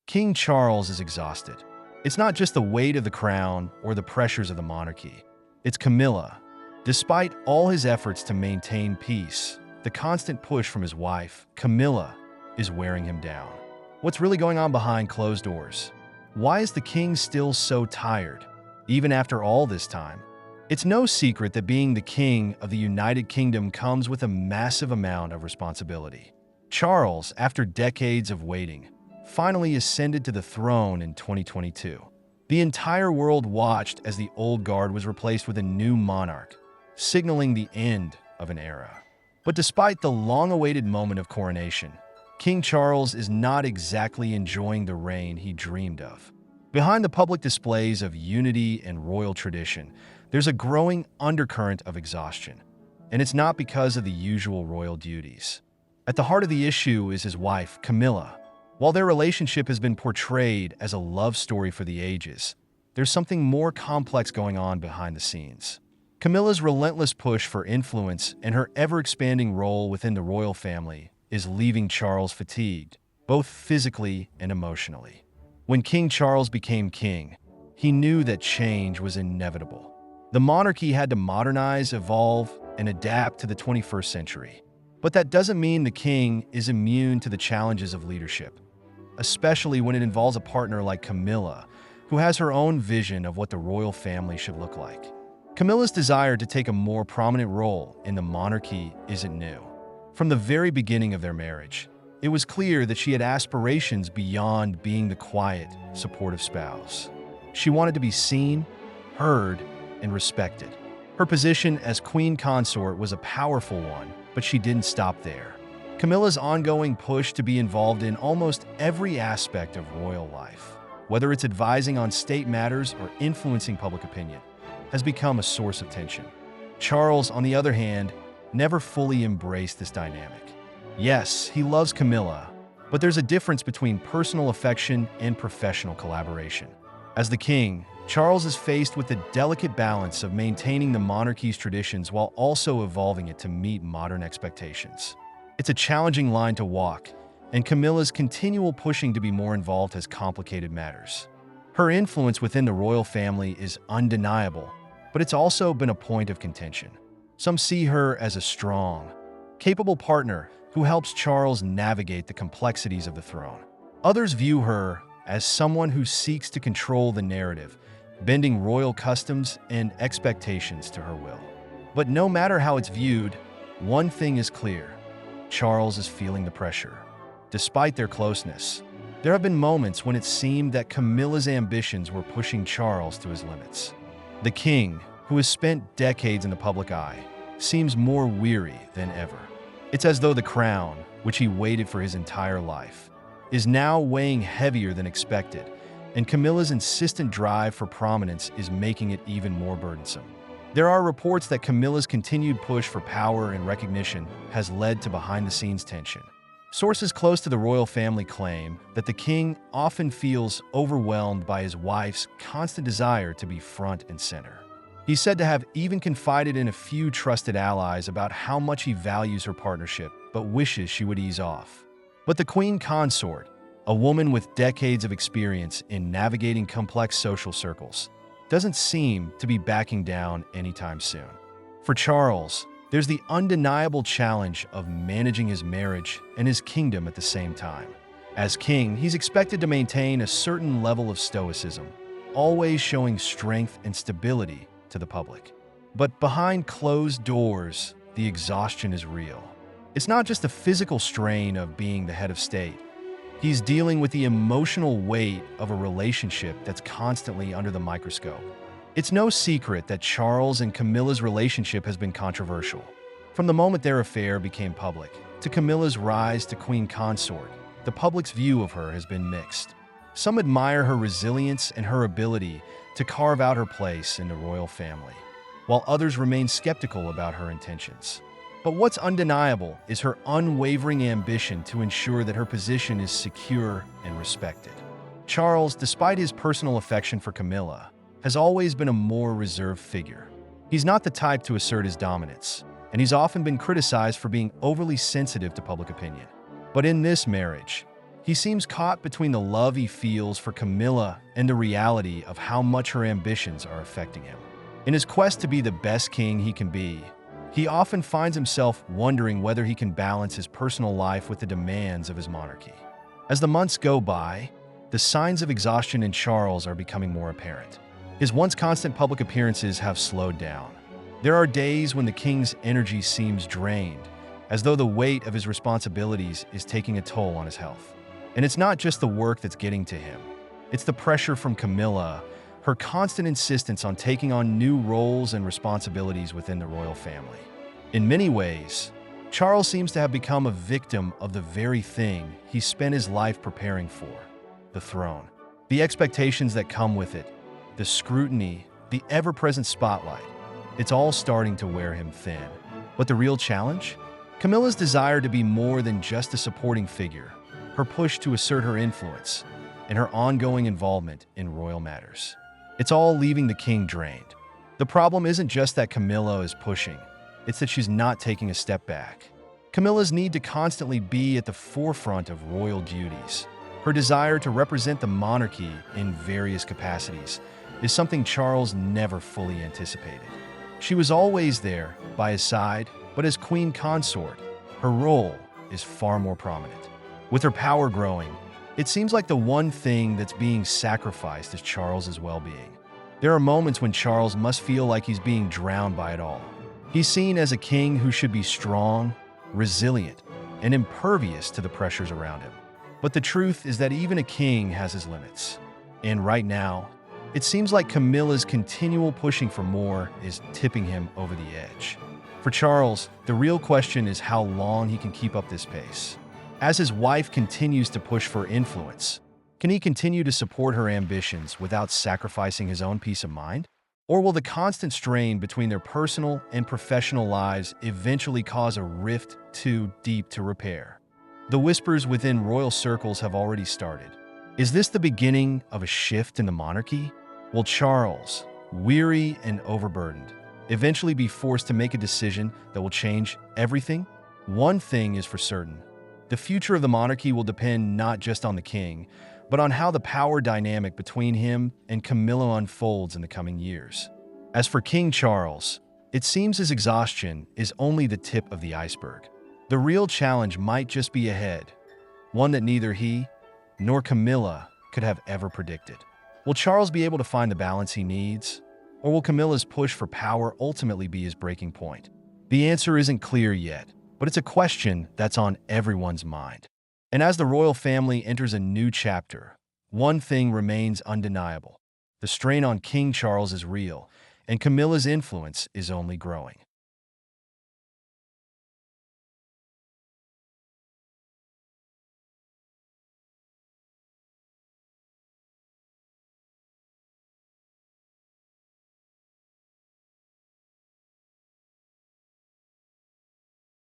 King Charles is exhausted. It's not just the weight of the crown or the pressures of the monarchy. It's Camilla. Despite all his efforts to maintain peace, the constant push from his wife, Camila, is wearing him down. What's really going on behind closed doors? Why is the king still so tired, even after all this time? It's no secret that being the king of the United Kingdom comes with a massive amount of responsibility. Charles, after decades of waiting, finally ascended to the throne in 2022. The entire world watched as the old guard was replaced with a new monarch, signaling the end of an era. But despite the long-awaited moment of coronation, King Charles is not exactly enjoying the reign he dreamed of. Behind the public displays of unity and royal tradition, there's a growing undercurrent of exhaustion, and it's not because of the usual royal duties. At the heart of the issue is his wife, Camilla. While their relationship has been portrayed as a love story for the ages, there's something more complex going on behind the scenes. Camila's relentless push for influence and her ever-expanding role within the royal family is leaving Charles fatigued, both physically and emotionally. When King Charles became king, he knew that change was inevitable. The monarchy had to modernize, evolve, and adapt to the 21st century. But that doesn't mean the king is immune to the challenges of leadership, especially when it involves a partner like Camilla, who has her own vision of what the royal family should look like. Camilla's desire to take a more prominent role in the monarchy isn't new. From the very beginning of their marriage, it was clear that she had aspirations beyond being the quiet, supportive spouse. She wanted to be seen, heard, and respected. Her position as queen consort was a powerful one, but she didn't stop there. Camilla's ongoing push to be involved in almost every aspect of royal life, whether it's advising on state matters or influencing public opinion, has become a source of tension. Charles, on the other hand, never fully embraced this dynamic. Yes, he loves Camilla, but there's a difference between personal affection and professional collaboration. As the king, Charles is faced with the delicate balance of maintaining the monarchy's traditions while also evolving it to meet modern expectations. It's a challenging line to walk, and Camilla's continual pushing to be more involved has complicated matters. Her influence within the royal family is undeniable, but it's also been a point of contention. Some see her as a strong, capable partner who helps Charles navigate the complexities of the throne. Others view her as someone who seeks to control the narrative, bending royal customs and expectations to her will. But no matter how it's viewed, one thing is clear: Charles is feeling the pressure. Despite their closeness, there have been moments when it seemed that Camilla's ambitions were pushing Charles to his limits. The king, who has spent decades in the public eye, seems more weary than ever. It's as though the crown, which he waited for his entire life, is now weighing heavier than expected, and Camilla's insistent drive for prominence is making it even more burdensome. There are reports that Camilla's continued push for power and recognition has led to behind-the-scenes tension. Sources close to the royal family claim that the king often feels overwhelmed by his wife's constant desire to be front and center. He's said to have even confided in a few trusted allies about how much he values her partnership, but wishes she would ease off. But the queen consort, a woman with decades of experience in navigating complex social circles, doesn't seem to be backing down anytime soon. For Charles, there's the undeniable challenge of managing his marriage and his kingdom at the same time. As king, he's expected to maintain a certain level of stoicism, always showing strength and stability to the public. But behind closed doors, the exhaustion is real. It's not just the physical strain of being the head of state. He's dealing with the emotional weight of a relationship that's constantly under the microscope. It's no secret that Charles and Camilla's relationship has been controversial. From the moment their affair became public to Camilla's rise to queen consort, the public's view of her has been mixed. Some admire her resilience and her ability to carve out her place in the royal family, while others remain skeptical about her intentions. But what's undeniable is her unwavering ambition to ensure that her position is secure and respected. Charles, despite his personal affection for Camilla, has always been a more reserved figure. He's not the type to assert his dominance, and he's often been criticized for being overly sensitive to public opinion. But in this marriage, He seems caught between the love he feels for Camilla and the reality of how much her ambitions are affecting him. In his quest to be the best king he can be, he often finds himself wondering whether he can balance his personal life with the demands of his monarchy. As the months go by, the signs of exhaustion in Charles are becoming more apparent. His once constant public appearances have slowed down. There are days when the king's energy seems drained, as though the weight of his responsibilities is taking a toll on his health. And it's not just the work that's getting to him. It's the pressure from Camilla, her constant insistence on taking on new roles and responsibilities within the royal family. In many ways, Charles seems to have become a victim of the very thing he spent his life preparing for, the throne. The expectations that come with it, the scrutiny, the ever-present spotlight, it's all starting to wear him thin. But the real challenge? Camila'S desire to be more than just a supporting figure, her push to assert her influence, and her ongoing involvement in royal matters. It's all leaving the king drained. The problem isn't just that Camila is pushing, it's that she's not taking a step back. Camila'S need to constantly be at the forefront of royal duties. Her desire to represent the monarchy in various capacities is something Charles never fully anticipated. She was always there, by his side, but as queen consort, her role is far more prominent. With her power growing, it seems like the one thing that's being sacrificed is Charles's well-being. There are moments when Charles must feel like he's being drowned by it all. He's seen as a king who should be strong, resilient, and impervious to the pressures around him. But the truth is that even a king has his limits. And right now, it seems like Camila'S continual pushing for more is tipping him over the edge. For Charles, the real question is how long he can keep up this pace. As his wife continues to push for influence, can he continue to support her ambitions without sacrificing his own peace of mind? Or will the constant strain between their personal and professional lives eventually cause a rift too deep to repair? The whispers within royal circles have already started. Is this the beginning of a shift in the monarchy? Will Charles, weary and overburdened, eventually be forced to make a decision that will change everything? One thing is for certain. The future of the monarchy will depend not just on the king, but on how the power dynamic between him and Camilla unfolds in the coming years. As for King Charles, it seems his exhaustion is only the tip of the iceberg. The real challenge might just be ahead, one that neither he nor Camilla could have ever predicted. Will Charles be able to find the balance he needs, or will Camila'S push for power ultimately be his breaking point? The answer isn't clear yet, but it's a question that's on everyone's mind. And as the royal family enters a new chapter, one thing remains undeniable. The strain on King Charles is real, and Camila'S influence is only growing.